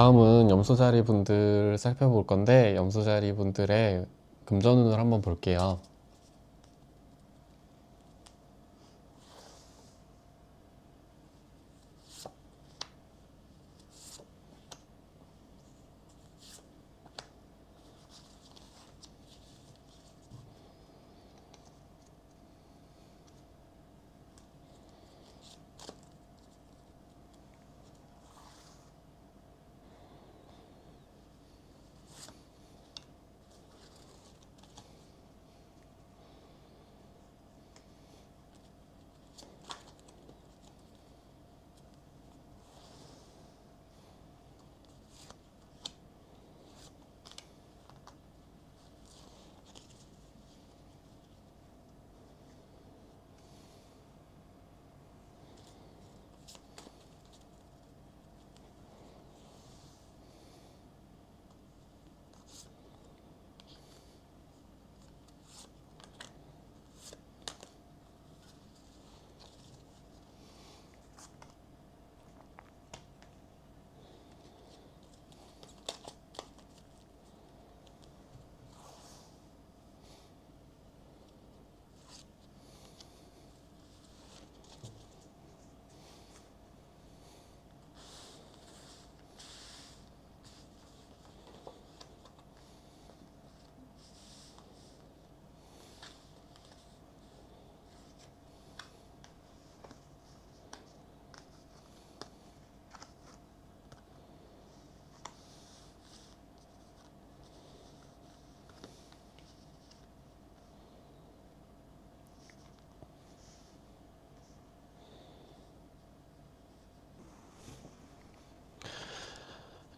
다음은 염소자리 분들 살펴볼 건데, 염소자리 분들의 금전운을 한번 볼게요.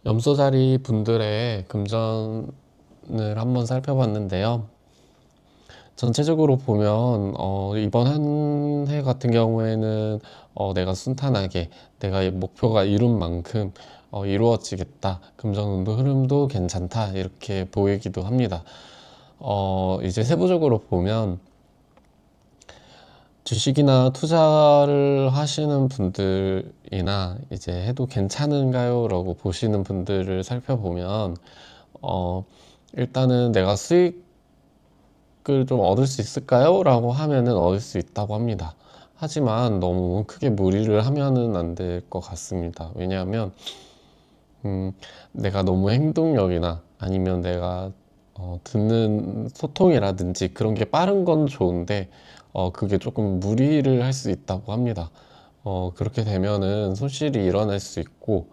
염소자리 분들의 금전을 한번 살펴봤는데요. 전체적으로 보면 이번 한 해 같은 경우에는 내가 순탄하게 내가 목표가 이룬 만큼 이루어지겠다. 금전운도 흐름도 괜찮다. 이렇게 보이기도 합니다. 이제 세부적으로 보면 주식이나 투자를 하시는 분들이나 이제 해도 괜찮은가요? 라고 보시는 분들을 살펴보면 일단은 내가 수익을 좀 얻을 수 있을까요? 라고 하면은 얻을 수 있다고 합니다. 하지만 너무 크게 무리를 하면은 안 될 것 같습니다. 왜냐하면 내가 너무 행동력이나 아니면 내가 듣는 소통이라든지 그런 게 빠른 건 좋은데 그게 조금 무리를 할 수 있다고 합니다. 그렇게 되면은 손실이 일어날 수 있고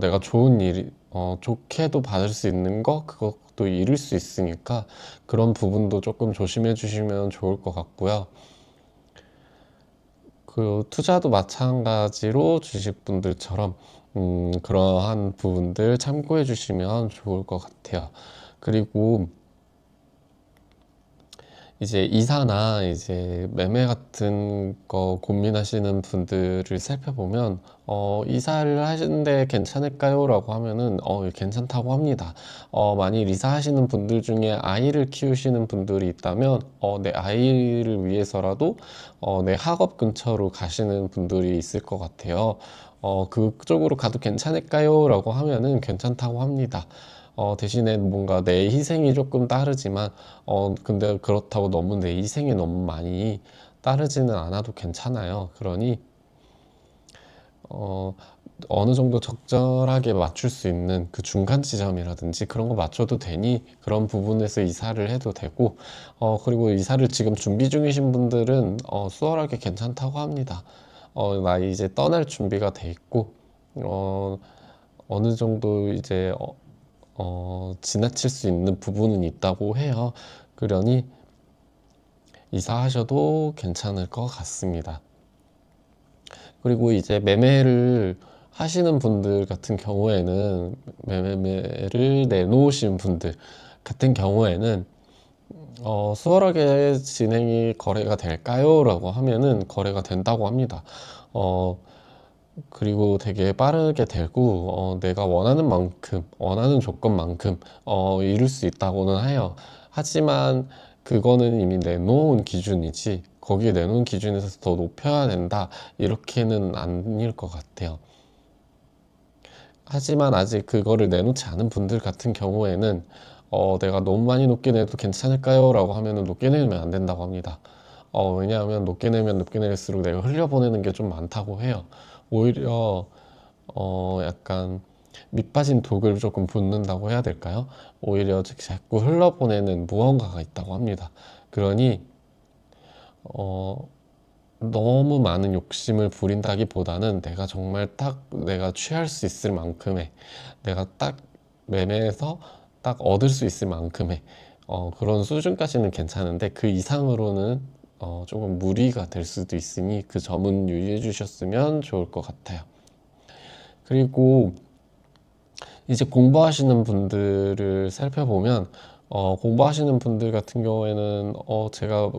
내가 좋은 일, 좋게도 받을 수 있는 거 그것도 잃을 수 있으니까 그런 부분도 조금 조심해 주시면 좋을 것 같고요. 그 투자도 마찬가지로 주식분들처럼 그러한 부분들 참고해 주시면 좋을 것 같아요. 그리고 이제 이사나 이제 매매 같은 거 고민하시는 분들을 살펴보면 이사를 하시는데 괜찮을까요? 라고 하면은 괜찮다고 합니다. 만일 이사하시는 분들 중에 아이를 키우시는 분들이 있다면 내 아이를 위해서라도 내 학업 근처로 가시는 분들이 있을 것 같아요. 그쪽으로 가도 괜찮을까요? 라고 하면은 괜찮다고 합니다. 대신에 뭔가 내 희생이 조금 따르지만 근데 그렇다고 너무 내 희생이 너무 많이 따르지는 않아도 괜찮아요. 그러니 어, 어느 정도 적절하게 맞출 수 있는 그 중간 지점이라든지 그런 거 맞춰도 되니 그런 부분에서 이사를 해도 되고 그리고 이사를 지금 준비 중이신 분들은 수월하게 괜찮다고 합니다. 나 이제 떠날 준비가 돼 있고 어, 어느 정도 이제 지나칠 수 있는 부분은 있다고 해요. 그러니 이사하셔도 괜찮을 것 같습니다. 그리고 이제 매매를 하시는 분들 같은 경우에는 매매를 내놓으신 분들 같은 경우에는 수월하게 진행이 거래가 될까요? 라고 하면은 거래가 된다고 합니다. 어, 그리고 되게 빠르게 되고 내가 원하는 만큼 원하는 조건만큼 이룰 수 있다고는 해요. 하지만 그거는 이미 내놓은 기준이지 거기에 내놓은 기준에서 더 높여야 된다 이렇게는 아닐 것 같아요. 하지만 아직 그거를 내놓지 않은 분들 같은 경우에는 내가 너무 많이 높게 내도 괜찮을까요? 라고 하면은 높게 내면 안 된다고 합니다. 왜냐하면 높게 내면 높게 낼수록 내가 흘려보내는 게 좀 많다고 해요. 오히려 약간 밑빠진 독을 조금 붓는다고 해야 될까요? 오히려 자꾸 흘러보내는 무언가가 있다고 합니다. 그러니 어, 너무 많은 욕심을 부린다기보다는 내가 정말 딱 내가 취할 수 있을 만큼의, 내가 딱 매매해서 딱 얻을 수 있을 만큼의 그런 수준까지는 괜찮은데 그 이상으로는 조금 무리가 될 수도 있으니 그 점은 유의해 주셨으면 좋을 것 같아요. 그리고 이제 공부하시는 분들을 살펴보면 공부하시는 분들 같은 경우에는 제가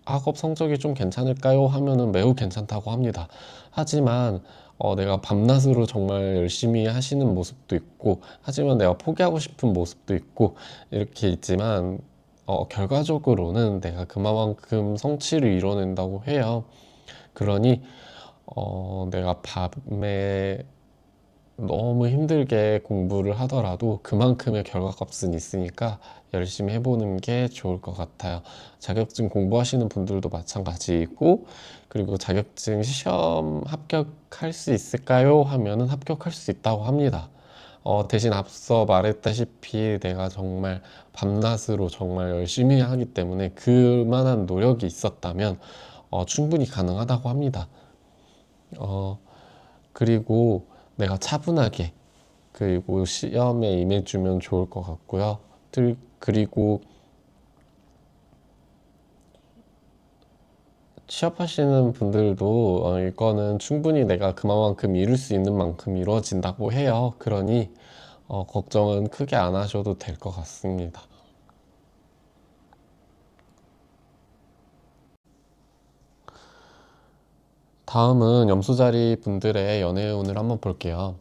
학업 성적이 좀 괜찮을까요? 하면은 매우 괜찮다고 합니다. 하지만 내가 밤낮으로 정말 열심히 하시는 모습도 있고, 하지만 내가 포기하고 싶은 모습도 있고, 이렇게 있지만 결과적으로는 내가 그만큼 성취를 이뤄낸다고 해요. 그러니 내가 밤에 너무 힘들게 공부를 하더라도 그만큼의 결과값은 있으니까 열심히 해보는 게 좋을 것 같아요. 자격증 공부하시는 분들도 마찬가지고, 그리고 자격증 시험 합격할 수 있을까요? 하면은 합격할 수 있다고 합니다. 대신 앞서 말했다시피 내가 정말 밤낮으로 정말 열심히 하기 때문에 그만한 노력이 있었다면 충분히 가능하다고 합니다. 어, 그리고 내가 차분하게 그리고 시험에 임해주면 좋을 것 같고요. 그리고 취업하시는 분들도 이거는 충분히 내가 그만큼 이룰 수 있는 만큼 이루어진다고 해요. 그러니 걱정은 크게 안 하셔도 될 것 같습니다. 다음은 염소자리 분들의 연애운을 한번 볼게요.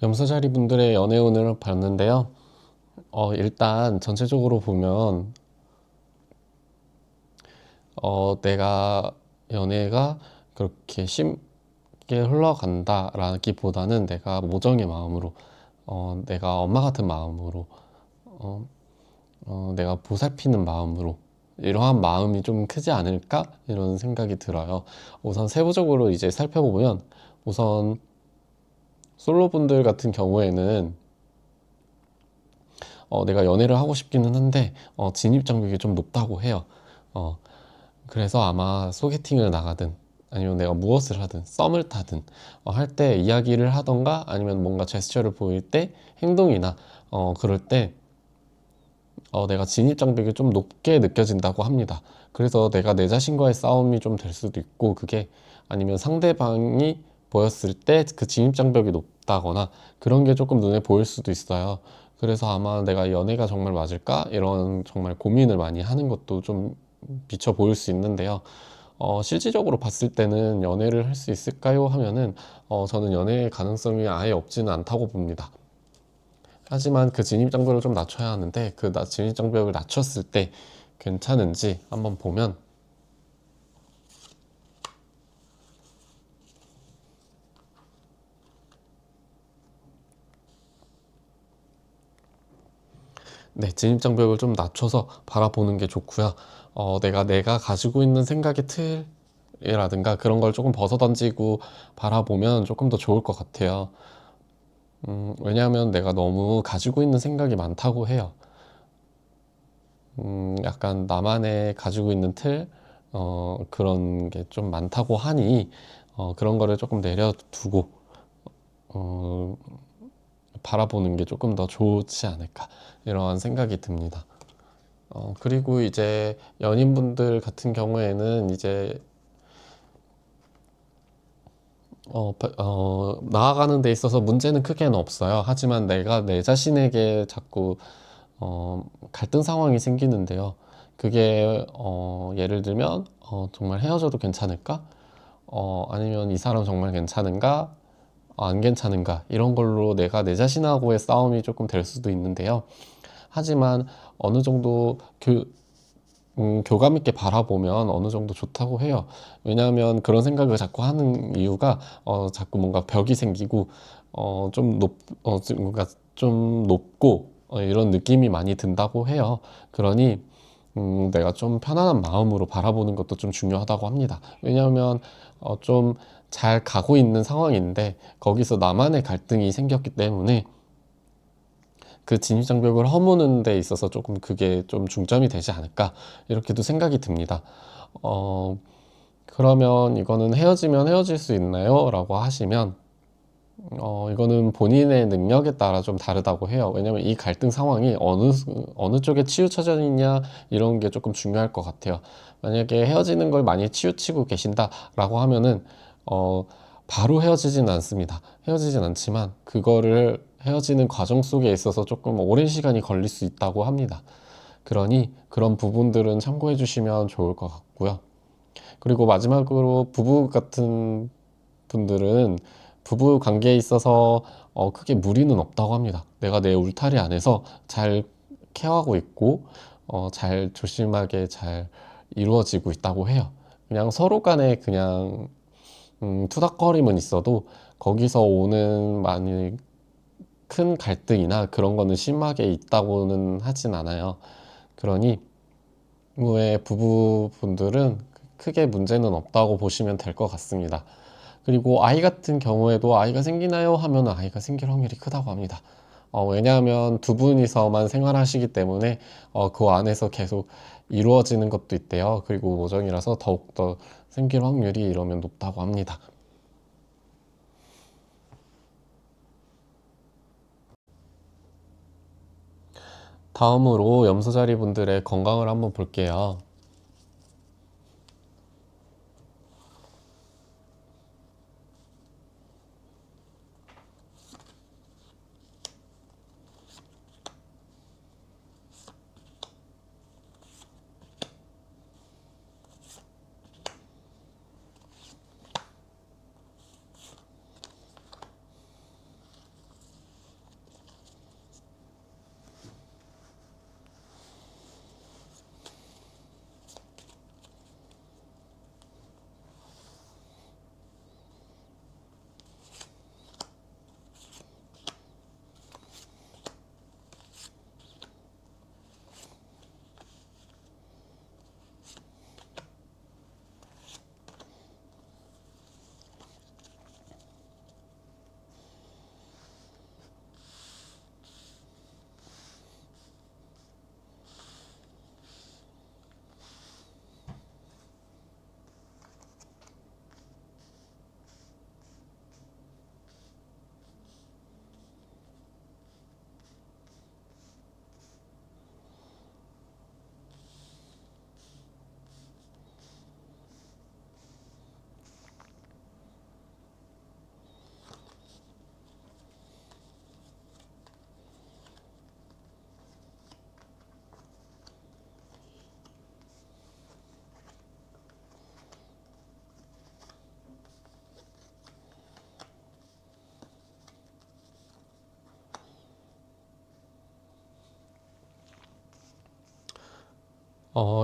염소자리 분들의 연애운을 봤는데요. 일단 전체적으로 보면 내가 연애가 그렇게 쉽게 흘러간다라기보다는 내가 모정의 마음으로, 내가 엄마 같은 마음으로, 어, 내가 보살피는 마음으로, 이러한 마음이 좀 크지 않을까? 이런 생각이 들어요. 우선 세부적으로 이제 살펴보면, 우선 솔로분들 같은 경우에는 내가 연애를 하고 싶기는 한데 진입 장벽이 좀 높다고 해요. 어, 그래서 아마 소개팅을 나가든 아니면 내가 무엇을 하든 썸을 타든 할 때 이야기를 하던가 아니면 뭔가 제스처를 보일 때 행동이나 그럴 때 내가 진입장벽이 좀 높게 느껴진다고 합니다. 그래서 내가 내 자신과의 싸움이 좀 될 수도 있고, 그게 아니면 상대방이 보였을 때 그 진입장벽이 높다거나 그런 게 조금 눈에 보일 수도 있어요. 그래서 아마 내가 연애가 정말 맞을까? 이런 정말 고민을 많이 하는 것도 좀 비춰 보일 수 있는데요. 실질적으로 봤을 때는 연애를 할 수 있을까요? 하면은 저는 연애의 가능성이 아예 없지는 않다고 봅니다. 하지만 그 진입장벽을 좀 낮춰야 하는데 그 진입장벽을 낮췄을 때 괜찮은지 한번 보면, 네, 진입장벽을 좀 낮춰서 바라보는 게 좋고요. 내가 가지고 있는 생각의 틀이라든가 그런 걸 조금 벗어던지고 바라보면 조금 더 좋을 것 같아요. 왜냐하면 내가 너무 가지고 있는 생각이 많다고 해요. 약간 나만의 가지고 있는 틀, 그런 게 좀 많다고 하니, 그런 거를 조금 내려두고, 어, 바라보는 게 조금 더 좋지 않을까, 이러한 생각이 듭니다. 그리고 이제 연인분들 같은 경우에는 이제, 나아가는 데 있어서 문제는 크게는 없어요. 하지만 내가 내 자신에게 자꾸 갈등 상황이 생기는데요. 그게 예를 들면 정말 헤어져도 괜찮을까? 아니면 이 사람 정말 괜찮은가? 안 괜찮은가? 이런 걸로 내가 내 자신하고의 싸움이 조금 될 수도 있는데요. 하지만 어느 정도 교감 있게 바라보면 어느 정도 좋다고 해요. 왜냐하면 그런 생각을 자꾸 하는 이유가 자꾸 뭔가 벽이 생기고 뭔가 좀 높고 이런 느낌이 많이 든다고 해요. 그러니 내가 좀 편안한 마음으로 바라보는 것도 좀 중요하다고 합니다. 왜냐하면 좀 잘 가고 있는 상황인데 거기서 나만의 갈등이 생겼기 때문에 그 진입장벽을 허무는 데 있어서 조금 그게 좀 중점이 되지 않을까 이렇게도 생각이 듭니다. 어, 그러면 이거는 헤어지면 헤어질 수 있나요? 라고 하시면 이거는 본인의 능력에 따라 좀 다르다고 해요. 왜냐면 이 갈등 상황이 어느 쪽에 치우쳐져 있냐 이런 게 조금 중요할 것 같아요. 만약에 헤어지는 걸 많이 치우치고 계신다라고 하면은 어, 바로 헤어지진 않습니다. 헤어지진 않지만 그거를 헤어지는 과정 속에 있어서 조금 오랜 시간이 걸릴 수 있다고 합니다. 그러니 그런 부분들은 참고해 주시면 좋을 것 같고요. 그리고 마지막으로 부부 같은 분들은 부부 관계에 있어서 크게 무리는 없다고 합니다. 내가 내 울타리 안에서 잘 케어하고 있고 잘 조심하게 잘 이루어지고 있다고 해요. 그냥 서로 간에 그냥 투닥거림은 있어도 거기서 오는 많이 큰 갈등이나 그런 거는 심하게 있다고는 하진 않아요. 그러니 후에 부부분들은 크게 문제는 없다고 보시면 될 것 같습니다. 그리고 아이 같은 경우에도 아이가 생기나요? 하면 아이가 생길 확률이 크다고 합니다. 왜냐하면 두 분이서만 생활하시기 때문에 그 안에서 계속 이루어지는 것도 있대요. 그리고 오정이라서 더욱더 생길 확률이 이러면 높다고 합니다. 다음으로 염소자리 분들의 건강을 한번 볼게요.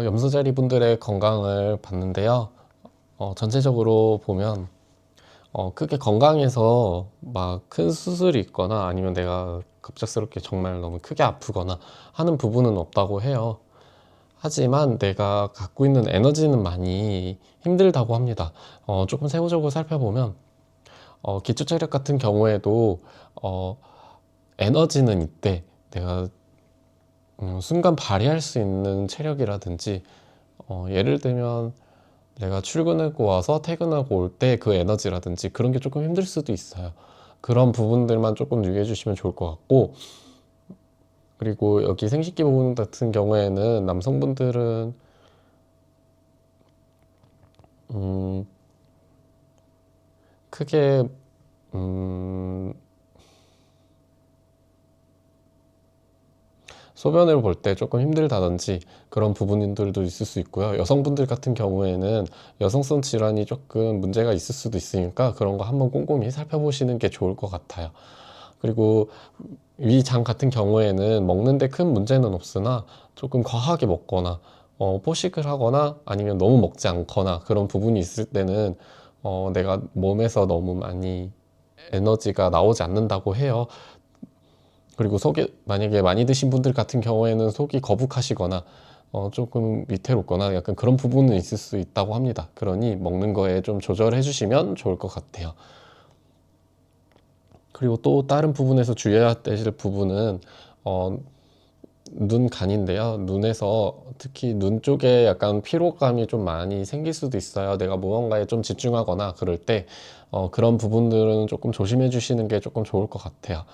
염소자리 분들의 건강을 봤는데요. 전체적으로 보면 크게 건강해서 막 큰 수술이 있거나 아니면 내가 갑작스럽게 정말 너무 크게 아프거나 하는 부분은 없다고 해요. 하지만 내가 갖고 있는 에너지는 많이 힘들다고 합니다. 조금 세부적으로 살펴보면 기초체력 같은 경우에도 어, 에너지는 있대. 내가 순간 발휘할 수 있는 체력이라든지 예를 들면 내가 출근하고 와서 퇴근하고 올 때 그 에너지라든지 그런 게 조금 힘들 수도 있어요. 그런 부분들만 조금 유의해 주시면 좋을 것 같고, 그리고 여기 생식기 부분 같은 경우에는 남성분들은 음, 크게 음, 소변을 볼 때 조금 힘들다든지 그런 부분들도 있을 수 있고요. 여성분들 같은 경우에는 여성성 질환이 조금 문제가 있을 수도 있으니까 그런 거 한번 꼼꼼히 살펴보시는 게 좋을 것 같아요. 그리고 위장 같은 경우에는 먹는데 큰 문제는 없으나 조금 과하게 먹거나 포식을 하거나 아니면 너무 먹지 않거나 그런 부분이 있을 때는 내가 몸에서 너무 많이 에너지가 나오지 않는다고 해요. 그리고 속이 만약에 많이 드신 분들 같은 경우에는 속이 거북하시거나 조금 위태롭거나 약간 그런 부분은 있을 수 있다고 합니다. 그러니 먹는 거에 좀 조절해 주시면 좋을 것 같아요. 그리고 또 다른 부분에서 주의해야 되실 부분은 어, 눈간인데요. 눈에서 특히 눈 쪽에 약간 피로감이 좀 많이 생길 수도 있어요. 내가 무언가에 좀 집중하거나 그럴 때 그런 부분들은 조금 조심해 주시는 게 조금 좋을 것 같아요.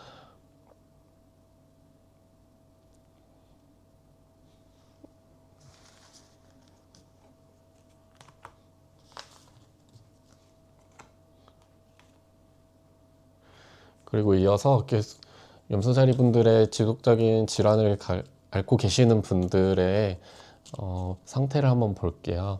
그리고 이어서 염소자리 분들의 지속적인 질환을 앓고 계시는 분들의 상태를 한번 볼게요.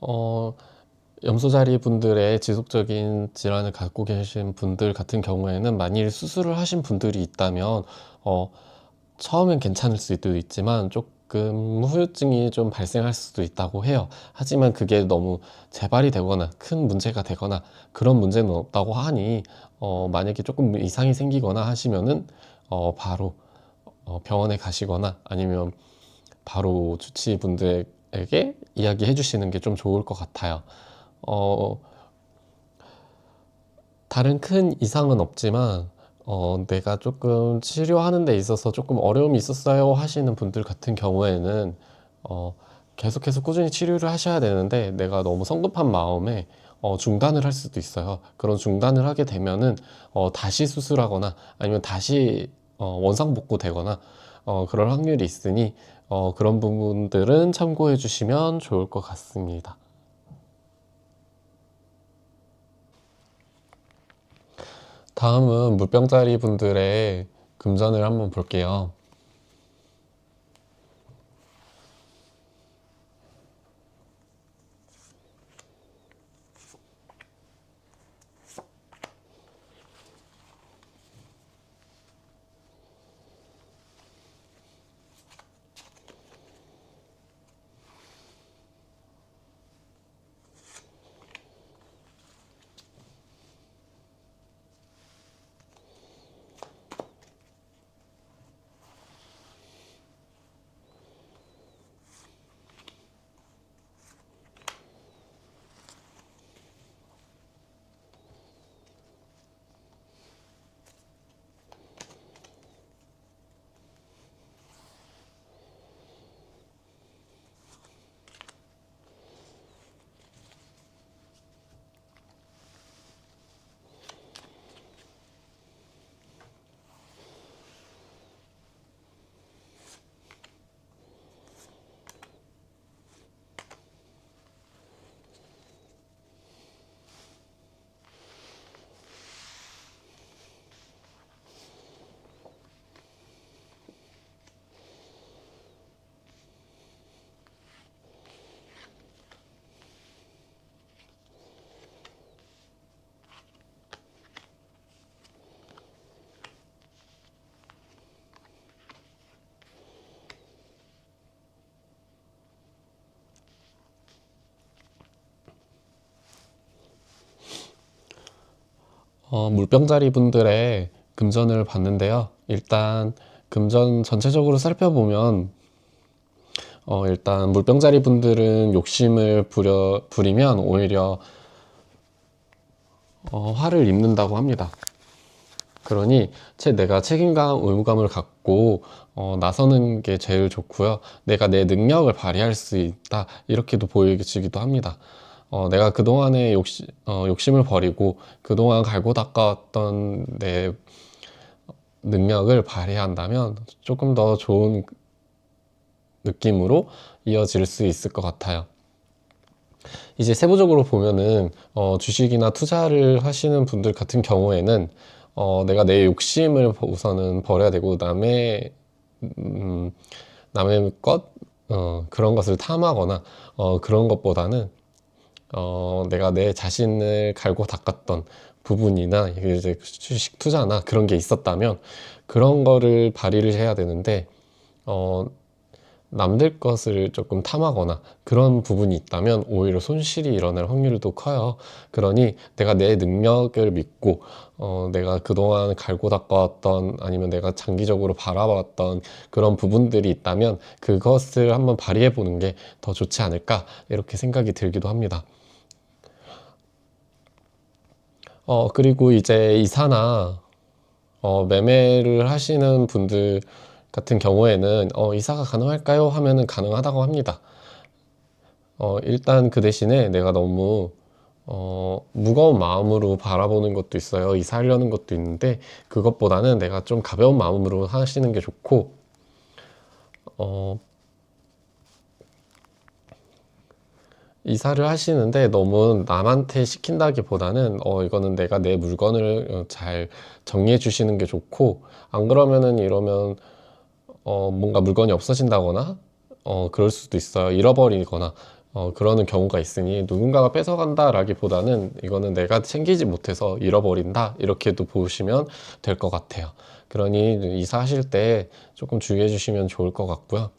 어, 염소자리 분들의 지속적인 질환을 갖고 계신 분들 같은 경우에는 만일 수술을 하신 분들이 있다면 어, 처음엔 괜찮을 수도 있지만 조금 후유증이 좀 발생할 수도 있다고 해요. 하지만 그게 너무 재발이 되거나 큰 문제가 되거나 그런 문제는 없다고 하니 만약에 조금 이상이 생기거나 하시면은 바로 병원에 가시거나 아니면 바로 주치의분들에게 이야기해 주시는 게 좀 좋을 것 같아요. 어, 다른 큰 이상은 없지만 내가 조금 치료하는 데 있어서 조금 어려움이 있었어요 하시는 분들 같은 경우에는 어, 계속해서 꾸준히 치료를 하셔야 되는데 내가 너무 성급한 마음에 중단을 할 수도 있어요. 그런 중단을 하게 되면은 다시 수술하거나 아니면 다시 원상복구 되거나 그럴 확률이 있으니 그런 부분들은 참고해 주시면 좋을 것 같습니다. 다음은 물병자리 분들의 금전을 한번 볼게요. 물병자리 분들의 금전을 봤는데요. 일단 금전 전체적으로 살펴보면 일단 물병자리 분들은 욕심을 부리면 오히려 화를 입는다고 합니다. 그러니 내가 책임감, 의무감을 갖고 나서는 게 제일 좋고요. 내가 내 능력을 발휘할 수 있다, 이렇게도 보여지기도 합니다. 내가 그동안에 욕심을 버리고 그동안 갈고 닦아왔던 내 능력을 발휘한다면 조금 더 좋은 느낌으로 이어질 수 있을 것 같아요. 이제 세부적으로 보면은 주식이나 투자를 하시는 분들 같은 경우에는 내가 내 욕심을 우선은 버려야 되고 남의 것 그런 것을 탐하거나 그런 것보다는 내가 내 자신을 갈고 닦았던 부분이나 이제 주식 투자나 그런 게 있었다면 그런 거를 발휘를 해야 되는데 남들 것을 조금 탐하거나 그런 부분이 있다면 오히려 손실이 일어날 확률도 커요. 그러니 내가 내 능력을 믿고 내가 그동안 갈고 닦아왔던, 아니면 내가 장기적으로 바라봤던 그런 부분들이 있다면 그것을 한번 발휘해 보는 게 더 좋지 않을까, 이렇게 생각이 들기도 합니다. 그리고 이제 이사나 매매를 하시는 분들 같은 경우에는 이사가 가능할까요? 하면은 가능하다고 합니다. 일단 그 대신에 내가 너무 무거운 마음으로 바라보는 것도 있어요. 이사하려는 것도 있는데 그것보다는 내가 좀 가벼운 마음으로 하시는 게 좋고, 이사를 하시는데 너무 남한테 시킨다기보다는 이거는 내가 내 물건을 잘 정리해 주시는 게 좋고, 안 그러면은 이러면 뭔가 물건이 없어진다거나 그럴 수도 있어요. 잃어버리거나 그러는 경우가 있으니 누군가가 뺏어간다 라기보다는 이거는 내가 챙기지 못해서 잃어버린다, 이렇게도 보시면 될 것 같아요. 그러니 이사하실 때 조금 주의해 주시면 좋을 것 같고요.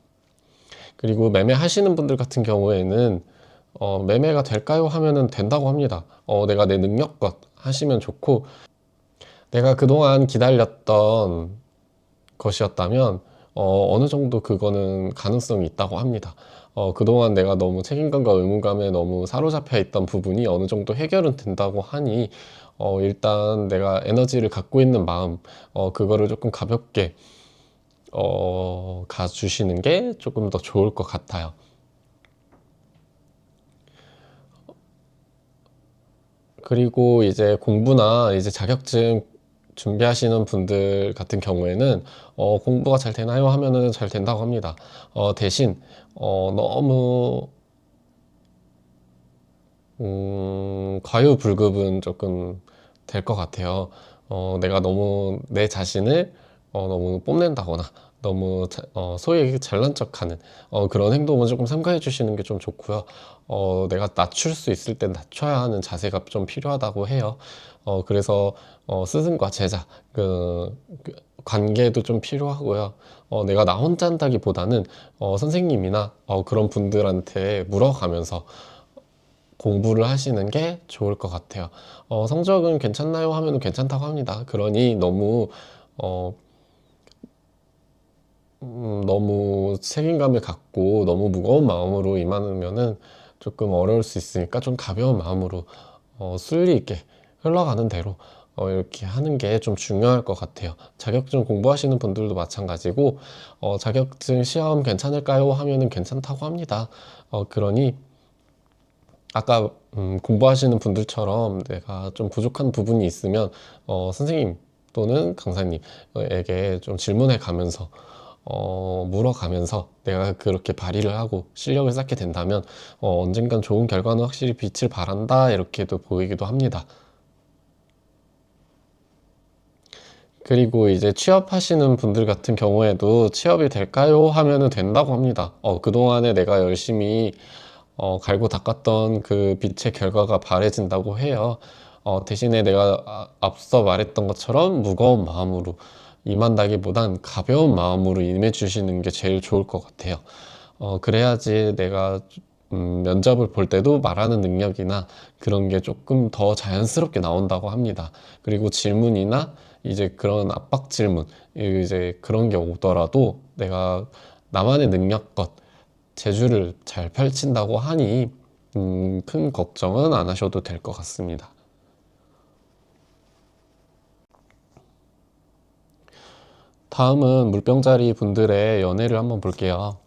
그리고 매매하시는 분들 같은 경우에는 매매가 될까요? 하면은 된다고 합니다. 내가 내 능력껏 하시면 좋고, 내가 그동안 기다렸던 것이었다면 어느 정도 그거는 가능성이 있다고 합니다. 그동안 내가 너무 책임감과 의무감에 너무 사로잡혀 있던 부분이 어느 정도 해결은 된다고 하니 일단 내가 에너지를 갖고 있는 마음, 그거를 조금 가볍게 가주시는 게 조금 더 좋을 것 같아요. 그리고 이제 공부나 이제 자격증 준비하시는 분들 같은 경우에는 공부가 잘 되나요? 하면은 잘 된다고 합니다. 대신 너무 과유불급은 조금 될 것 같아요. 내가 너무 내 자신을 너무 뽐낸다거나 너무 소위 얘기 잘난 척하는 그런 행동은 조금 삼가해 주시는 게 좀 좋고요. 내가 낮출 수 있을 땐 낮춰야 하는 자세가 좀 필요하다고 해요. 그래서 스승과 제자 그 관계도 좀 필요하고요. 내가 나 혼자 한다기보다는 선생님이나 그런 분들한테 물어가면서 공부를 하시는 게 좋을 것 같아요. 성적은 괜찮나요? 하면 괜찮다고 합니다. 그러니 어, 너무 책임감을 갖고 너무 무거운 마음으로 임하면은 조금 어려울 수 있으니까 좀 가벼운 마음으로 순리 있게 흘러가는 대로 이렇게 하는 게 좀 중요할 것 같아요. 자격증 공부하시는 분들도 마찬가지고 자격증 시험 괜찮을까요? 하면은 괜찮다고 합니다. 그러니 아까 공부하시는 분들처럼 내가 좀 부족한 부분이 있으면 선생님 또는 강사님에게 좀 질문해 가면서 물어가면서 내가 그렇게 발휘를 하고 실력을 쌓게 된다면 언젠간 좋은 결과는 확실히 빛을 발한다, 이렇게도 보이기도 합니다. 그리고 이제 취업하시는 분들 같은 경우에도 취업이 될까요? 하면은 된다고 합니다. 그동안에 내가 열심히 갈고 닦았던 그 빛의 결과가 바래진다고 해요. 대신에 내가 앞서 말했던 것처럼 무거운 마음으로 임한다기보단 가벼운 마음으로 임해 주시는 게 제일 좋을 것 같아요. 그래야지 내가 면접을 볼 때도 말하는 능력이나 그런 게 조금 더 자연스럽게 나온다고 합니다. 그리고 질문이나 이제 그런 압박 질문, 이제 그런 게 오더라도 내가 나만의 능력껏 재주를 잘 펼친다고 하니 큰 걱정은 안 하셔도 될 것 같습니다. 다음은 물병자리 분들의 연애를 한번 볼게요.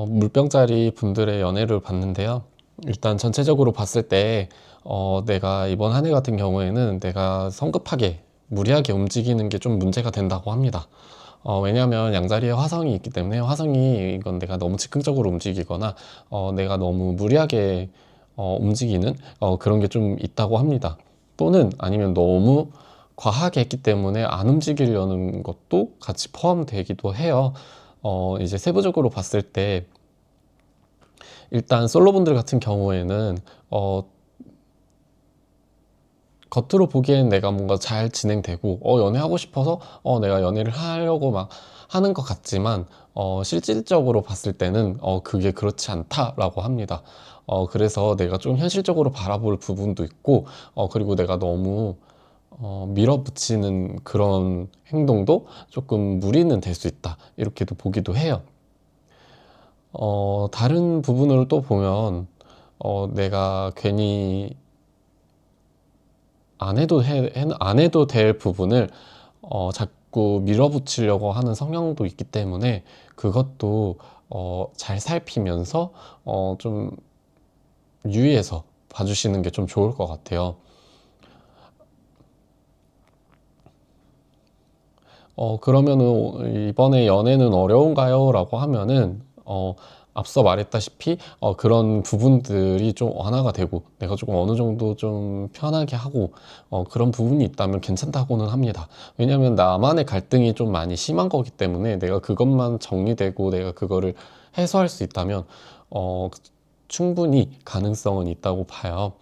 물병자리 분들의 연애를 봤는데요. 일단 전체적으로 봤을 때 내가 이번 한 해 같은 경우에는 내가 성급하게 무리하게 움직이는 게 좀 문제가 된다고 합니다. 왜냐하면 양자리에 화성이 있기 때문에 화성이 이건 내가 너무 즉흥적으로 움직이거나 내가 너무 무리하게 움직이는 그런 게 좀 있다고 합니다. 또는 아니면 너무 과하게 했기 때문에 안 움직이려는 것도 같이 포함되기도 해요. 이제 세부적으로 봤을 때 일단 솔로분들 같은 경우에는 겉으로 보기엔 내가 뭔가 잘 진행되고 연애하고 싶어서 내가 연애를 하려고 막 하는 것 같지만 실질적으로 봤을 때는 그게 그렇지 않다라고 합니다. 그래서 내가 좀 현실적으로 바라볼 부분도 있고 그리고 내가 너무 밀어붙이는 그런 행동도 조금 무리는 될 수 있다 이렇게도 보기도 해요. 다른 부분으로 또 보면 내가 괜히 안 해도 될 부분을 자꾸 밀어붙이려고 하는 성향도 있기 때문에 그것도 잘 살피면서 좀 유의해서 봐주시는 게 좀 좋을 것 같아요. 그러면은 이번에 연애는 어려운가요? 라고 하면은 앞서 말했다시피 그런 부분들이 좀 완화가 되고 내가 조금 어느 정도 좀 편하게 하고 그런 부분이 있다면 괜찮다고는 합니다. 왜냐하면 나만의 갈등이 좀 많이 심한 거기 때문에 내가 그것만 정리되고 내가 그거를 해소할 수 있다면 충분히 가능성은 있다고 봐요.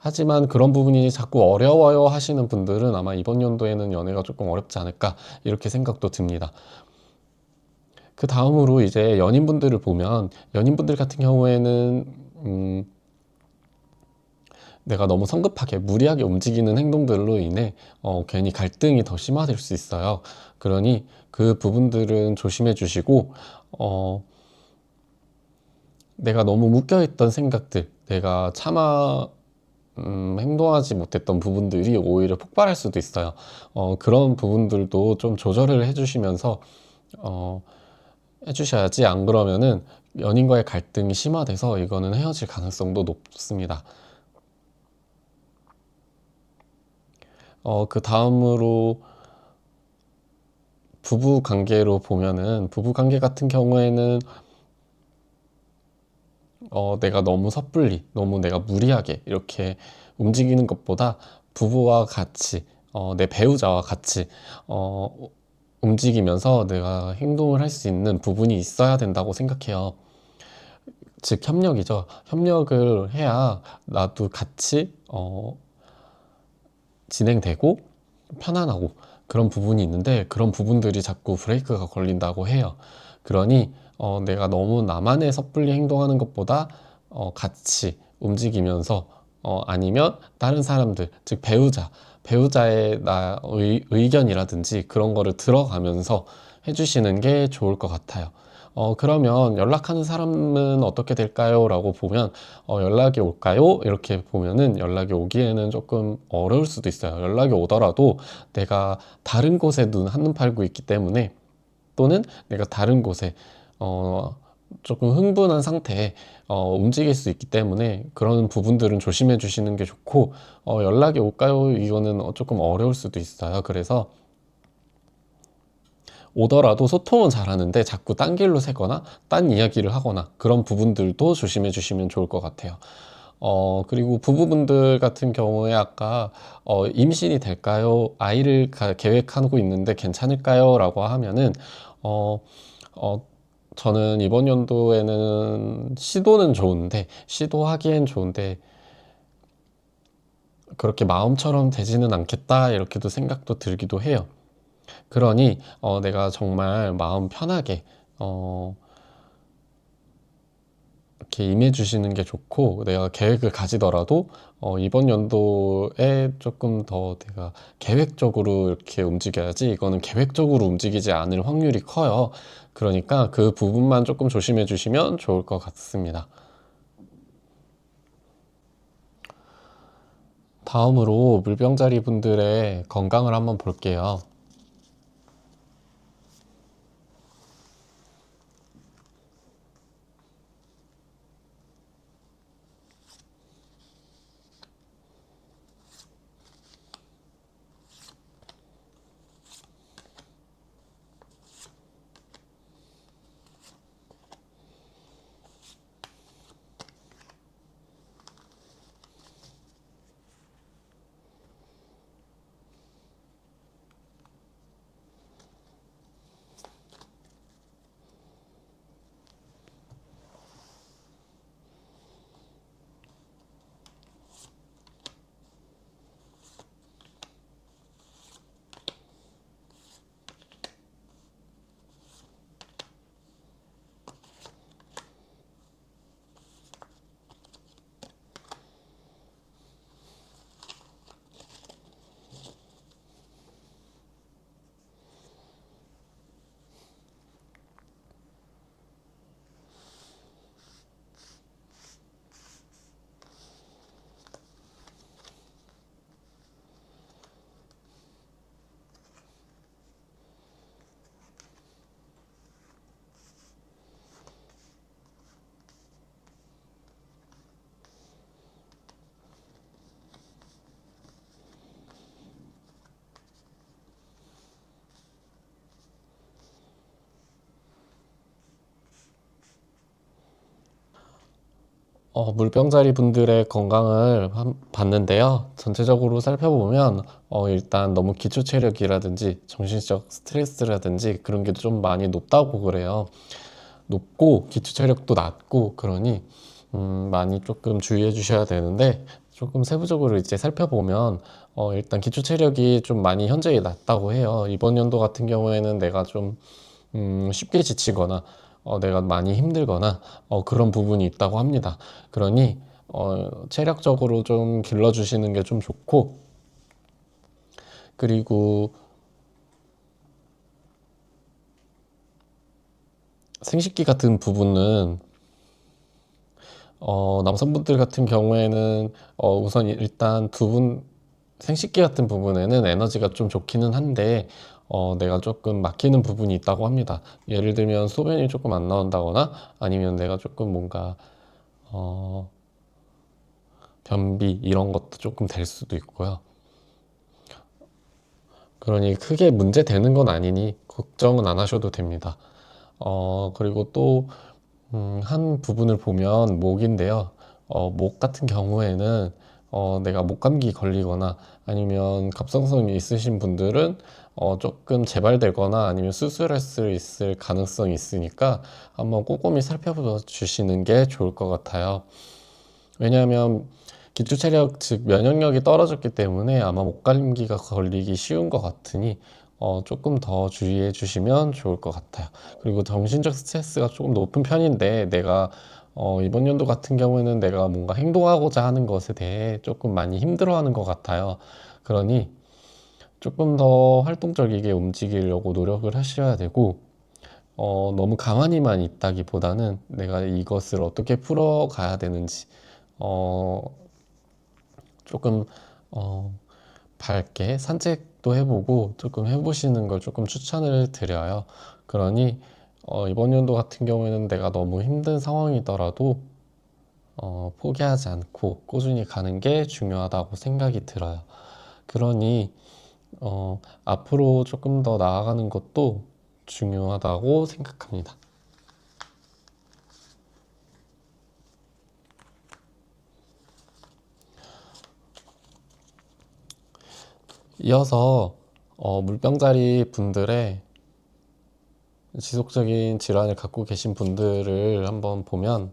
하지만 그런 부분이 자꾸 어려워요 하시는 분들은 아마 이번 연도에는 연애가 조금 어렵지 않을까 이렇게 생각도 듭니다. 그 다음으로 이제 연인분들을 보면 연인분들 같은 경우에는 내가 너무 성급하게 무리하게 움직이는 행동들로 인해 괜히 갈등이 더 심화될 수 있어요. 그러니 그 부분들은 조심해 주시고 내가 너무 묶여있던 생각들, 내가 차마 행동하지 못했던 부분들이 오히려 폭발할 수도 있어요. 그런 부분들도 좀 조절을 해주시면서 어, 해주셔야지 안 그러면은 연인과의 갈등이 심화돼서 이거는 헤어질 가능성도 높습니다. 그 다음으로 부부 관계로 보면은, 부부 관계 같은 경우에는 내가 너무 섣불리, 너무 내가 무리하게 이렇게 움직이는 것보다 부부와 같이, 내 배우자와 같이 움직이면서 내가 행동을 할 수 있는 부분이 있어야 된다고 생각해요. 즉 협력이죠. 협력을 해야 나도 같이 진행되고 편안하고 그런 부분이 있는데, 그런 부분들이 자꾸 브레이크가 걸린다고 해요. 그러니 내가 너무 나만의 섣불리 행동하는 것보다 같이 움직이면서, 아니면 다른 사람들, 즉 배우자의 의견이라든지 그런 거를 들어가면서 해주시는 게 좋을 것 같아요. 그러면 연락하는 사람은 어떻게 될까요? 라고 보면, 연락이 올까요? 이렇게 보면은 연락이 오기에는 조금 어려울 수도 있어요. 연락이 오더라도 내가 다른 곳에 한눈 팔고 있기 때문에, 또는 내가 다른 곳에 조금 흥분한 상태에 움직일 수 있기 때문에, 그런 부분들은 조심해 주시는 게 좋고, 연락이 올까요? 이거는 조금 어려울 수도 있어요. 그래서 오더라도 소통은 잘하는데 자꾸 딴 길로 새거나 딴 이야기를 하거나 그런 부분들도 조심해 주시면 좋을 것 같아요. 그리고 부부분들 같은 경우에 아까 임신이 될까요? 아이를 계획하고 있는데 괜찮을까요? 라고 하면은 어, 어, 저는 이번 연도에는 시도하기엔 좋은데 그렇게 마음처럼 되지는 않겠다 이렇게도 생각도 들기도 해요. 그러니 내가 정말 마음 편하게 어, 이렇게 임해 주시는 게 좋고, 내가 계획을 가지더라도 이번 연도에 조금 더 내가 계획적으로 이렇게 움직여야지, 이거는 계획적으로 움직이지 않을 확률이 커요. 그러니까 그 부분만 조금 조심해 주시면 좋을 것 같습니다. 다음으로 물병자리 분들의 건강을 한번 볼게요. 물병자리 분들의 건강을 봤는데요. 전체적으로 살펴보면 일단 너무 기초 체력이라든지 정신적 스트레스라든지 그런 게 좀 많이 높다고 그래요. 높고 기초 체력도 낮고, 그러니 많이 조금 주의해 주셔야 되는데, 조금 세부적으로 이제 살펴보면 일단 기초 체력이 좀 많이 현재 낮다고 해요. 이번 연도 같은 경우에는 내가 좀 쉽게 지치거나 내가 많이 힘들거나 그런 부분이 있다고 합니다. 그러니 체력적으로 좀 길러주시는 게 좀 좋고, 그리고 생식기 같은 부분은 남성분들 같은 경우에는 우선 일단 두 분 생식기 같은 부분에는 에너지가 좀 좋기는 한데, 내가 조금 막히는 부분이 있다고 합니다. 예를 들면 소변이 조금 안 나온다거나, 아니면 내가 조금 뭔가 어, 변비 이런 것도 조금 될 수도 있고요. 그러니 크게 문제되는 건 아니니 걱정은 안 하셔도 됩니다. 그리고 또, 한 부분을 보면 목인데요. 목 같은 경우에는 내가 목감기 걸리거나 아니면 갑상선이 있으신 분들은 조금 재발되거나 아니면 수술할 수 있을 가능성이 있으니까 한번 꼼꼼히 살펴봐 주시는 게 좋을 것 같아요. 왜냐하면 기초체력, 즉 면역력이 떨어졌기 때문에 아마 목감기가 걸리기 쉬운 것 같으니 조금 더 주의해 주시면 좋을 것 같아요. 그리고 정신적 스트레스가 조금 높은 편인데 내가 이번 연도 같은 경우에는 내가 뭔가 행동하고자 하는 것에 대해 조금 많이 힘들어하는 것 같아요. 그러니 조금 더 활동적이게 움직이려고 노력을 하셔야 되고, 너무 가만히만 있다기보다는 내가 이것을 어떻게 풀어가야 되는지, 어, 조금, 어, 밝게 산책도 해보고 조금 해보시는 걸 조금 추천을 드려요. 그러니, 이번 연도 같은 경우에는 내가 너무 힘든 상황이더라도, 포기하지 않고 꾸준히 가는 게 중요하다고 생각이 들어요. 그러니, 앞으로 조금 더 나아가는 것도 중요하다고 생각합니다. 이어서 물병자리 분들의 지속적인 질환을 갖고 계신 분들을 한번 보면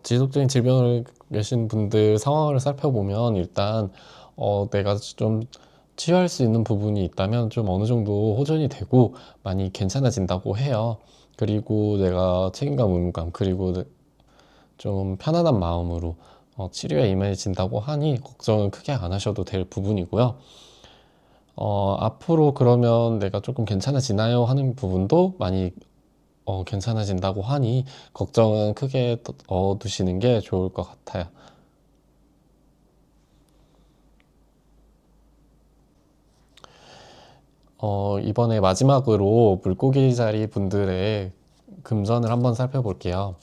지속적인 질병을 계신 분들 상황을 살펴보면 일단 내가 좀 치유할 수 있는 부분이 있다면 좀 어느 정도 호전이 되고 많이 괜찮아진다고 해요. 그리고 내가 책임감, 의무감, 그리고 좀 편안한 마음으로 치료에 임해진다고 하니 걱정은 크게 안 하셔도 될 부분이고요. 앞으로 그러면 내가 조금 괜찮아지나요? 하는 부분도 많이 괜찮아진다고 하니 걱정은 크게 두시는 게 좋을 것 같아요. 이번에 마지막으로 물고기 자리 분들의 금전을 한번 살펴볼게요.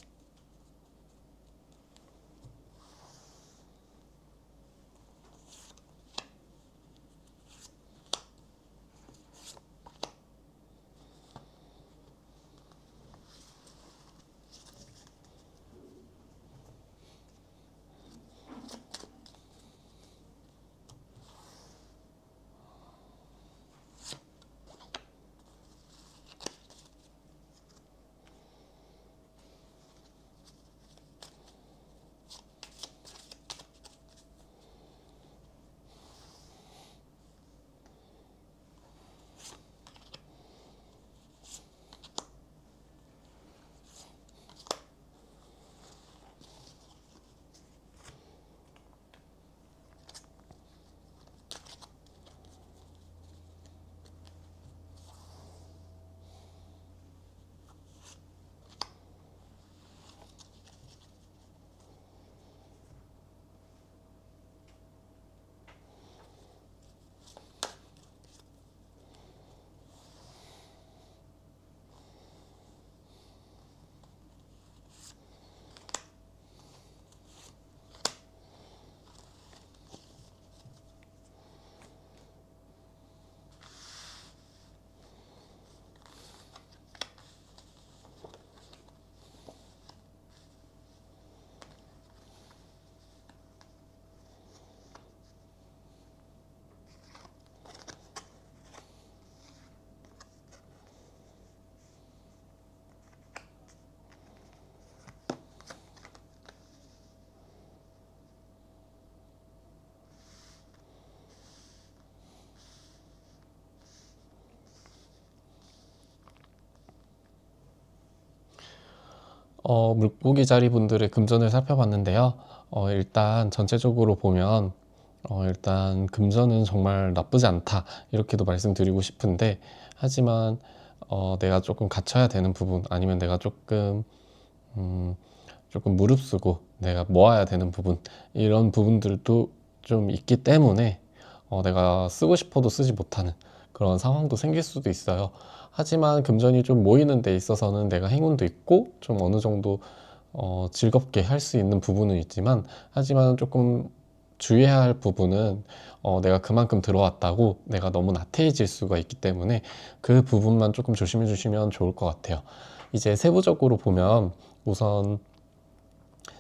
물고기 자리 분들의 금전을 살펴봤는데요. 일단 전체적으로 보면 일단 금전은 정말 나쁘지 않다 이렇게도 말씀드리고 싶은데, 하지만 내가 조금 갖춰야 되는 부분, 아니면 내가 음, 조금 무릅쓰고 내가 모아야 되는 부분, 이런 부분들도 좀 있기 때문에 내가 쓰고 싶어도 쓰지 못하는 그런 상황도 생길 수도 있어요. 하지만 금전이 좀 모이는 데 있어서는 내가 행운도 있고 좀 어느 정도 즐겁게 할 수 있는 부분은 있지만, 하지만 조금 주의해야 할 부분은 내가 그만큼 들어왔다고 내가 너무 나태해질 수가 있기 때문에 그 부분만 조금 조심해 주시면 좋을 것 같아요. 이제 세부적으로 보면, 우선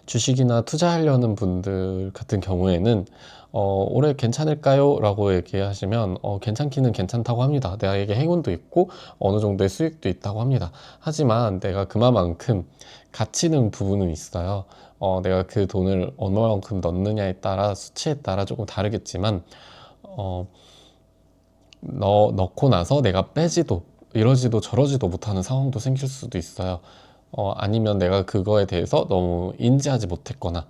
주식이나 투자하려는 분들 같은 경우에는 올해 괜찮을까요? 라고 얘기하시면 괜찮기는 괜찮다고 합니다. 내게 행운도 있고 어느 정도의 수익도 있다고 합니다. 하지만 내가 그만큼 갇히는 부분은 있어요. 내가 그 돈을 얼마만큼 넣느냐에 따라, 수치에 따라 조금 다르겠지만 어, 넣고 나서 내가 빼지도, 이러지도 저러지도 못하는 상황도 생길 수도 있어요. 아니면 내가 그거에 대해서 너무 인지하지 못했거나,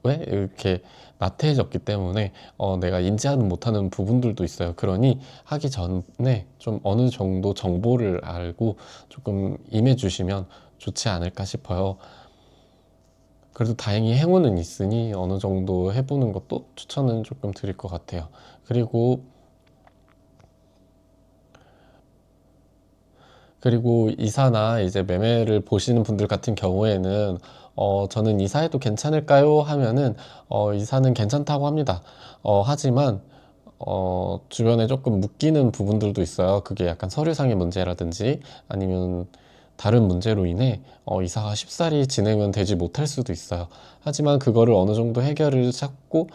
왜 이렇게 나태해졌기 때문에 내가 인지하지 못하는 부분들도 있어요. 그러니 하기 전에 좀 어느 정도 정보를 알고 조금 임해 주시면 좋지 않을까 싶어요. 그래도 다행히 행운은 있으니 어느 정도 해보는 것도 추천은 조금 드릴 것 같아요. 그리고 이사나 이제 매매를 보시는 분들 같은 경우에는 저는 이사해도 괜찮을까요? 하면은 이사는 괜찮다고 합니다. 하지만 주변에 조금 묶이는 부분들도 있어요. 그게 약간 서류상의 문제라든지 아니면 다른 문제로 인해 이사가 쉽사리 진행은 되지 못할 수도 있어요. 하지만 그거를 어느 정도 해결을 찾고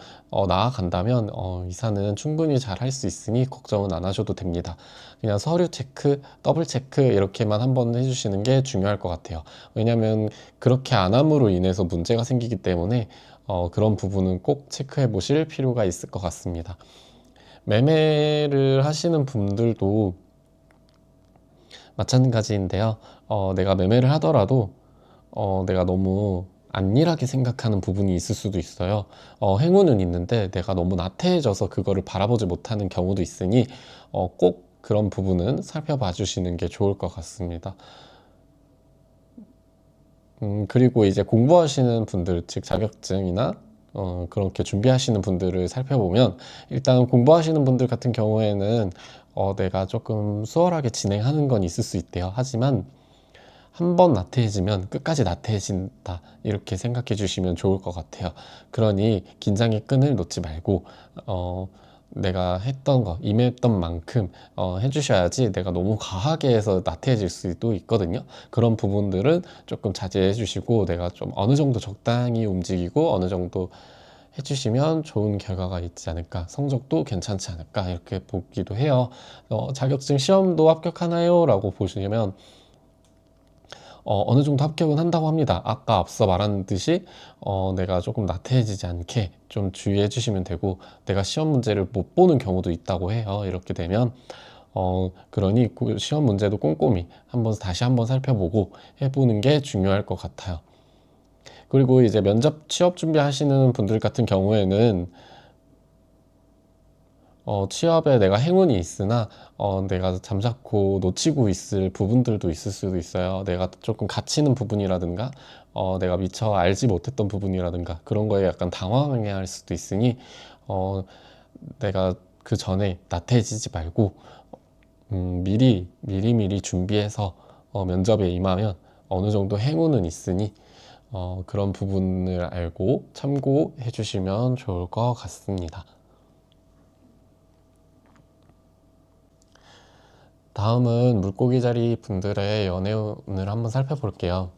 나아간다면 이사는 충분히 잘 할 수 있으니 걱정은 안 하셔도 됩니다. 그냥 서류 체크, 더블 체크 이렇게만 한번 해주시는 게 중요할 것 같아요. 왜냐하면 그렇게 안 함으로 인해서 문제가 생기기 때문에 그런 부분은 꼭 체크해 보실 필요가 있을 것 같습니다. 매매를 하시는 분들도 마찬가지인데요. 내가 매매를 하더라도 내가 너무 안일하게 생각하는 부분이 있을 수도 있어요. 행운은 있는데 내가 너무 나태해져서 그거를 바라보지 못하는 경우도 있으니 꼭 그런 부분은 살펴봐 주시는 게 좋을 것 같습니다. 그리고 이제 공부하시는 분들, 즉 자격증이나 그렇게 준비하시는 분들을 살펴보면, 일단 공부하시는 분들 같은 경우에는 내가 조금 수월하게 진행하는 건 있을 수 있대요. 하지만 한 번 나태해지면 끝까지 나태해진다, 이렇게 생각해 주시면 좋을 것 같아요. 그러니 긴장의 끈을 놓지 말고 어, 내가 했던 거, 임했던 만큼 해주셔야지, 내가 너무 과하게 해서 나태해질 수도 있거든요. 그런 부분들은 조금 자제해 주시고, 내가 좀 어느 정도 적당히 움직이고 어느 정도 해주시면 좋은 결과가 있지 않을까, 성적도 괜찮지 않을까, 이렇게 보기도 해요. 자격증 시험도 합격하나요? 라고 보시면 어느 정도 합격은 한다고 합니다. 아까 앞서 말한 듯이 내가 조금 나태해지지 않게 좀 주의해 주시면 되고, 내가 시험 문제를 못 보는 경우도 있다고 해요. 이렇게 되면 그러니 그 시험 문제도 꼼꼼히 다시 한번 살펴보고 해보는 게 중요할 것 같아요. 그리고 이제 면접 취업 준비하시는 분들 같은 경우에는 취업에 내가 행운이 있으나 내가 잠자코 놓치고 있을 부분들도 있을 수도 있어요. 내가 조금 갇히는 부분이라든가 내가 미처 알지 못했던 부분이라든가 그런 거에 약간 당황해 할 수도 있으니 어, 내가 그 전에 나태해지지 말고 미리 준비해서 면접에 임하면 어느 정도 행운은 있으니 그런 부분을 알고 참고해 주시면 좋을 것 같습니다. 다음은 물고기 자리 분들의 연애운을 한번 살펴볼게요.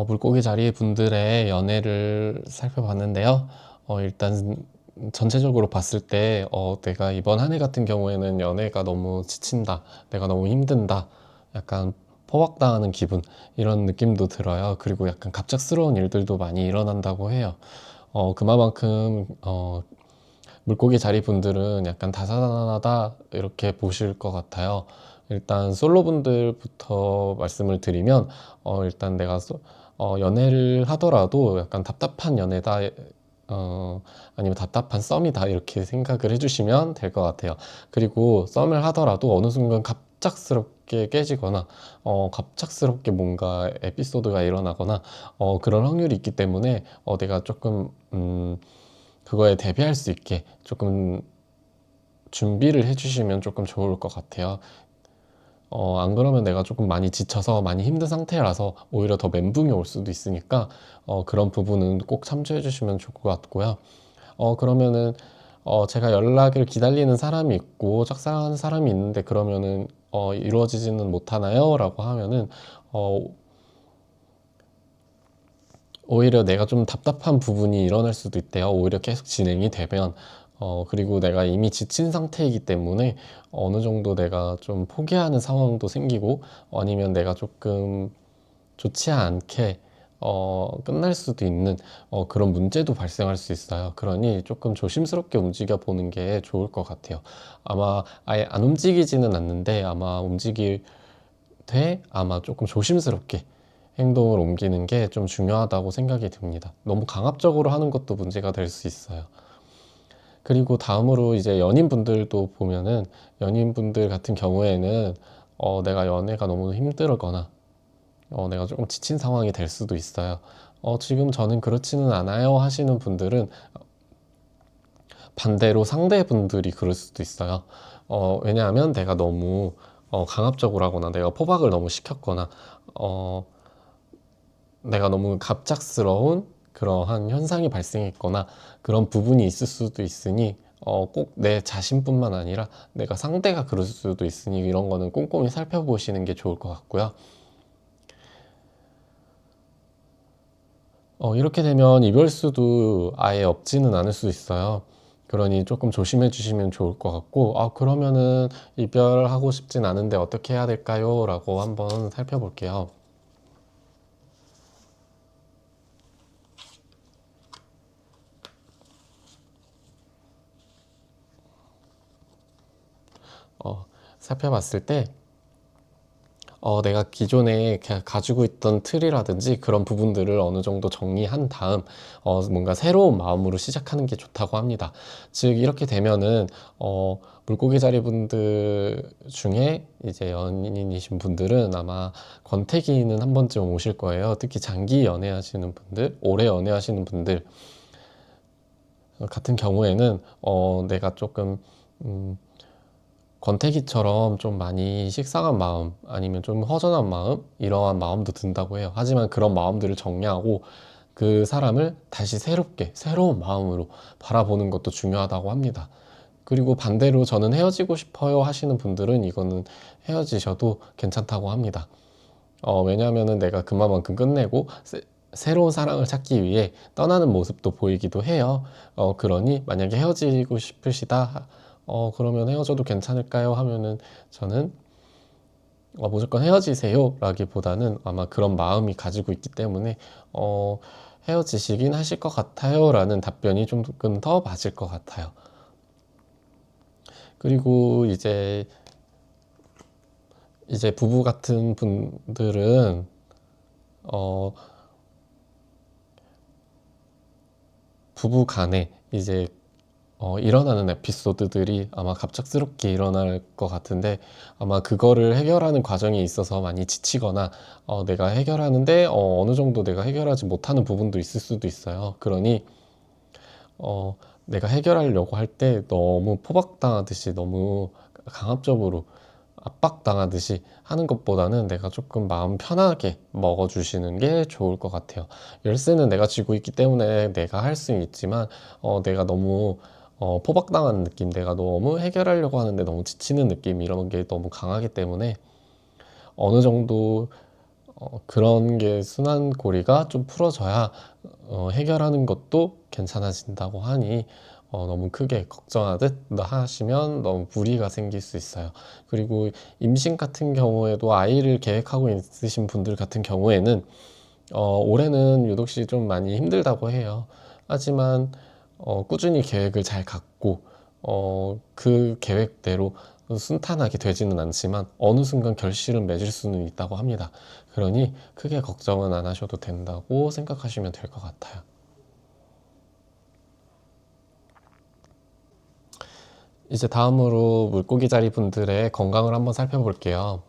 물고기 자리 분들의 연애를 살펴봤는데요. 일단 전체적으로 봤을 때 내가 이번 한 해 같은 경우에는 연애가 너무 지친다, 내가 너무 힘든다, 약간 포박당하는 기분, 이런 느낌도 들어요. 그리고 약간 갑작스러운 일들도 많이 일어난다고 해요. 그만큼 물고기 자리 분들은 약간 다사다난하다 이렇게 보실 것 같아요. 일단 솔로 분들부터 말씀을 드리면 일단 내가 연애를 하더라도 약간 답답한 연애다, 어, 아니면 답답한 썸이다 이렇게 생각을 해주시면 될 것 같아요. 그리고 썸을 하더라도 어느 순간 갑작스럽게 깨지거나 갑작스럽게 뭔가 에피소드가 일어나거나 그런 확률이 있기 때문에 내가 조금 그거에 대비할 수 있게 조금 준비를 해주시면 조금 좋을 것 같아요. 안 그러면 내가 조금 많이 지쳐서 많이 힘든 상태라서 오히려 더 멘붕이 올 수도 있으니까 그런 부분은 꼭 참조해 주시면 좋을 것 같고요. 그러면은 제가 연락을 기다리는 사람이 있고 짝사랑하는 사람이 있는데 그러면은 이루어지지는 못하나요? 라고 하면은 어, 오히려 내가 좀 답답한 부분이 일어날 수도 있대요. 오히려 계속 진행이 되면. 그리고 내가 이미 지친 상태이기 때문에 어느 정도 내가 좀 포기하는 상황도 생기고, 아니면 내가 조금 좋지 않게, 끝날 수도 있는, 그런 문제도 발생할 수 있어요. 그러니 조금 조심스럽게 움직여 보는 게 좋을 것 같아요. 아마 아예 안 움직이지는 않는데, 아마 조금 조심스럽게 행동을 옮기는 게 좀 중요하다고 생각이 듭니다. 너무 강압적으로 하는 것도 문제가 될 수 있어요. 그리고 다음으로 이제 연인분들도 보면은 연인분들 같은 경우에는 내가 연애가 너무 힘들거나 내가 조금 지친 상황이 될 수도 있어요. 지금 저는 그렇지는 않아요 하시는 분들은 반대로 상대분들이 그럴 수도 있어요. 왜냐하면 내가 너무 강압적으로 하거나 내가 포박을 너무 시켰거나 어, 내가 너무 갑작스러운 그러한 현상이 발생했거나 그런 부분이 있을 수도 있으니 꼭 내 자신뿐만 아니라 내가 상대가 그럴 수도 있으니 이런 거는 꼼꼼히 살펴보시는 게 좋을 것 같고요. 이렇게 되면 이별수도 아예 없지는 않을 수 있어요. 그러니 조금 조심해 주시면 좋을 것 같고, 그러면은 이별하고 싶진 않은데 어떻게 해야 될까요? 라고 한번 살펴볼게요. 살펴봤을 때 내가 기존에 가지고 있던 틀이라든지 그런 부분들을 어느 정도 정리한 다음, 뭔가 새로운 마음으로 시작하는 게 좋다고 합니다. 즉, 이렇게 되면은, 물고기 자리 분들 중에 이제 연인이신 분들은 아마 권태기는 한 번쯤 오실 거예요. 특히 장기 연애하시는 분들, 오래 연애하시는 분들 같은 경우에는, 내가 조금, 음, 권태기처럼 좀 많이 식상한 마음 아니면 좀 허전한 마음 이러한 마음도 든다고 해요. 하지만 그런 마음들을 정리하고 그 사람을 다시 새롭게 새로운 마음으로 바라보는 것도 중요하다고 합니다. 그리고 반대로 저는 헤어지고 싶어요 하시는 분들은 이거는 헤어지셔도 괜찮다고 합니다. 왜냐하면은 내가 그만큼 끝내고 새로운 사랑을 찾기 위해 떠나는 모습도 보이기도 해요. 그러니 만약에 헤어지고 싶으시다, 그러면 헤어져도 괜찮을까요? 하면은 저는 무조건 헤어지세요 라기보다는 아마 그런 마음이 가지고 있기 때문에 헤어지시긴 하실 것 같아요 라는 답변이 조금 더 맞을 것 같아요. 그리고 이제 부부 같은 분들은 어, 부부 간에 이제 일어나는 에피소드들이 아마 갑작스럽게 일어날 것 같은데 아마 그거를 해결하는 과정에 있어서 많이 지치거나 내가 해결하는데 어느 정도 내가 해결하지 못하는 부분도 있을 수도 있어요. 그러니 내가 해결하려고 할 때 너무 포박당하듯이 너무 강압적으로 압박당하듯이 하는 것보다는 내가 조금 마음 편하게 먹어주시는 게 좋을 것 같아요. 열쇠는 내가 쥐고 있기 때문에 내가 할 수는 있지만, 내가 너무 포박당하는 느낌, 내가 너무 해결하려고 하는데 너무 지치는 느낌, 이런 게 너무 강하기 때문에 어느 정도 그런 게 순환고리가 좀 풀어져야 해결하는 것도 괜찮아진다고 하니 너무 크게 걱정하듯 하시면 너무 무리가 생길 수 있어요. 그리고 임신 같은 경우에도 아이를 계획하고 있으신 분들 같은 경우에는 올해는 유독 씨 좀 많이 힘들다고 해요. 하지만 꾸준히 계획을 잘 갖고 그 계획대로 순탄하게 되지는 않지만 어느 순간 결실은 맺을 수는 있다고 합니다. 그러니 크게 걱정은 안 하셔도 된다고 생각하시면 될 것 같아요. 이제 다음으로 물고기 자리 분들의 건강을 한번 살펴볼게요.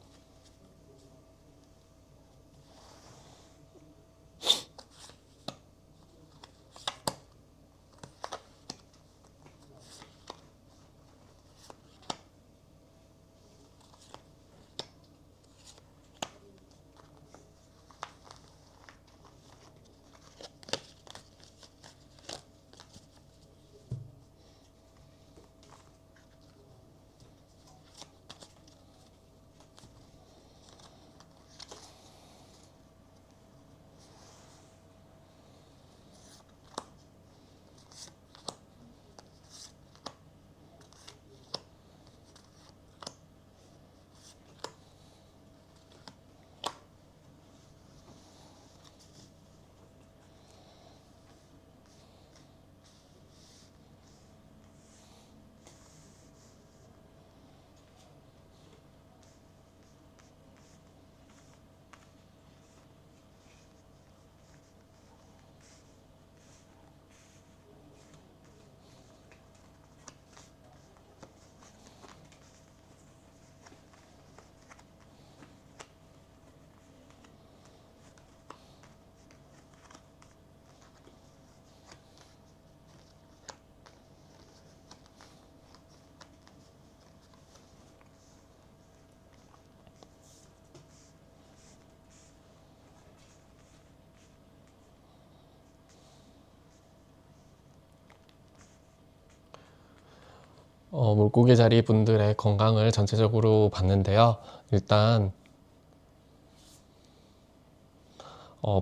물고기 자리 분들의 건강을 전체적으로 봤는데요. 일단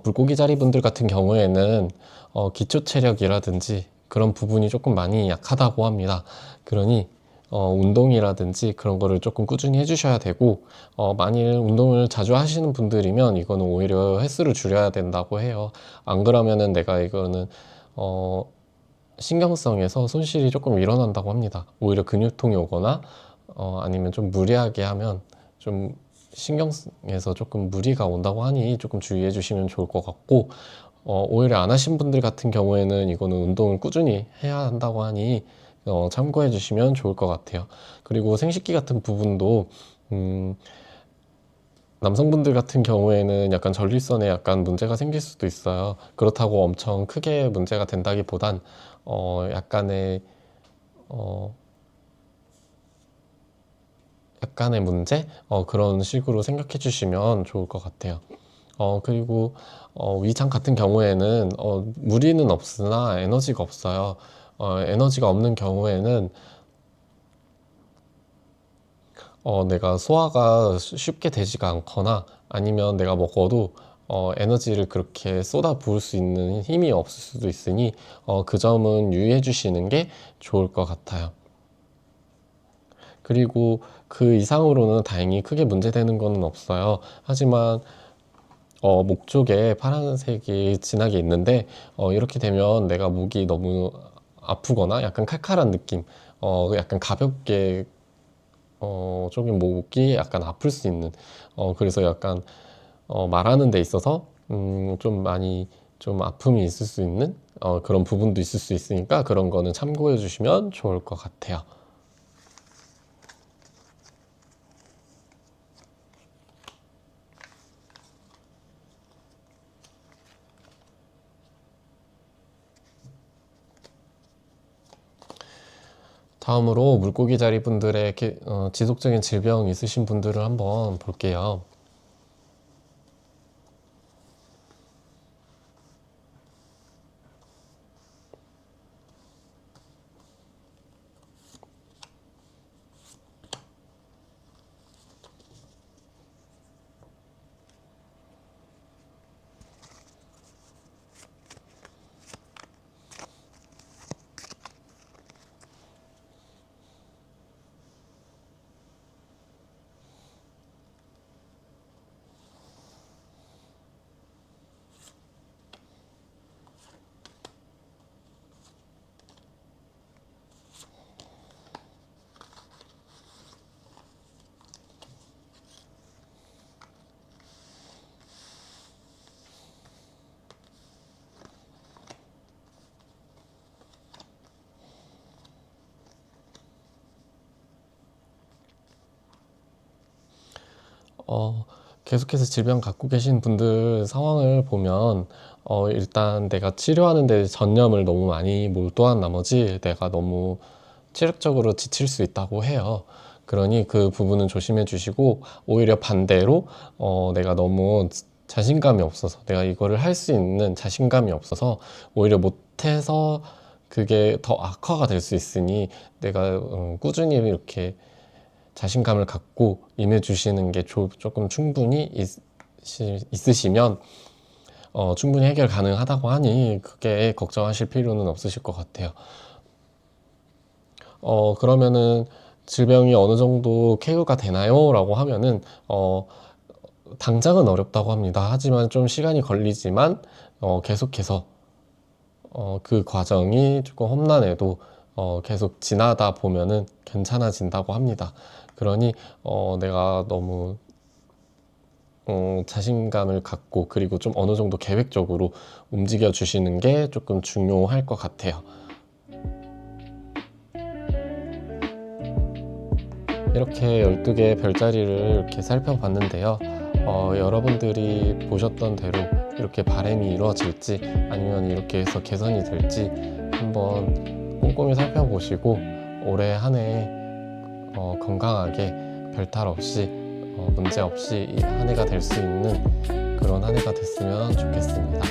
물고기 자리 분들 같은 경우에는 기초 체력이라든지 그런 부분이 조금 많이 약하다고 합니다. 그러니 운동이라든지 그런 거를 조금 꾸준히 해주셔야 되고, 만일 운동을 자주 하시는 분들이면 이거는 오히려 횟수를 줄여야 된다고 해요. 안 그러면은 내가 이거는 어, 신경성에서 손실이 조금 일어난다고 합니다. 오히려 근육통이 오거나 아니면 좀 무리하게 하면 좀 신경에서 조금 무리가 온다고 하니 조금 주의해 주시면 좋을 것 같고, 오히려 안 하신 분들 같은 경우에는 이거는 운동을 꾸준히 해야 한다고 하니 참고해 주시면 좋을 것 같아요. 그리고 생식기 같은 부분도 음, 남성분들 같은 경우에는 약간 전립선에 약간 문제가 생길 수도 있어요. 그렇다고 엄청 크게 문제가 된다기보단 약간의 어, 약간의 문제? 그런 식으로 생각해 주시면 좋을 것 같아요. 그리고 위장 같은 경우에는 무리는 없으나 에너지가 없어요. 에너지가 없는 경우에는 내가 소화가 쉽게 되지가 않거나 아니면 내가 먹어도 에너지를 그렇게 쏟아 부을 수 있는 힘이 없을 수도 있으니 그 점은 유의해 주시는 게 좋을 것 같아요. 그리고 그 이상으로는 다행히 크게 문제되는 거는 없어요. 하지만 목 쪽에 파란색이 진하게 있는데 이렇게 되면 내가 목이 너무 아프거나 약간 칼칼한 느낌, 약간 가볍게 조금 목이 약간 아플 수 있는 그래서 약간 말하는 데 있어서 좀 많이 좀 아픔이 있을 수 있는 그런 부분도 있을 수 있으니까 그런 거는 참고해 주시면 좋을 것 같아요. 다음으로 물고기 자리 분들의 지속적인 질병 있으신 분들을 한번 볼게요. 계속해서 질병 갖고 계신 분들 상황을 보면 일단 내가 치료하는 데 전념을 너무 많이 몰두한 나머지 내가 너무 체력적으로 지칠 수 있다고 해요. 그러니 그 부분은 조심해 주시고, 오히려 반대로 내가 너무 자신감이 없어서, 내가 이거를 할 수 있는 자신감이 없어서 오히려 못해서 그게 더 악화가 될 수 있으니, 내가 꾸준히 이렇게 자신감을 갖고 임해 주시는 게 조금 충분히 있으시면 충분히 해결 가능하다고 하니 크게 걱정하실 필요는 없으실 것 같아요. 그러면은 질병이 어느 정도 쾌유가 되나요? 라고 하면은 당장은 어렵다고 합니다. 하지만 좀 시간이 걸리지만 계속해서 그 과정이 조금 험난해도 계속 지나다 보면은 괜찮아진다고 합니다. 그러니 내가 너무 자신감을 갖고, 그리고 좀 어느 정도 계획적으로 움직여 주시는 게 조금 중요할 것 같아요. 이렇게 12개 별자리를 이렇게 살펴봤는데요. 여러분들이 보셨던 대로 이렇게 바람이 이루어질지, 아니면 이렇게 해서 개선이 될지 한번 꼼꼼히 살펴보시고, 올해 한 해 건강하게 별탈 없이 문제 없이 한 해가 될 수 있는 그런 한 해가 됐으면 좋겠습니다.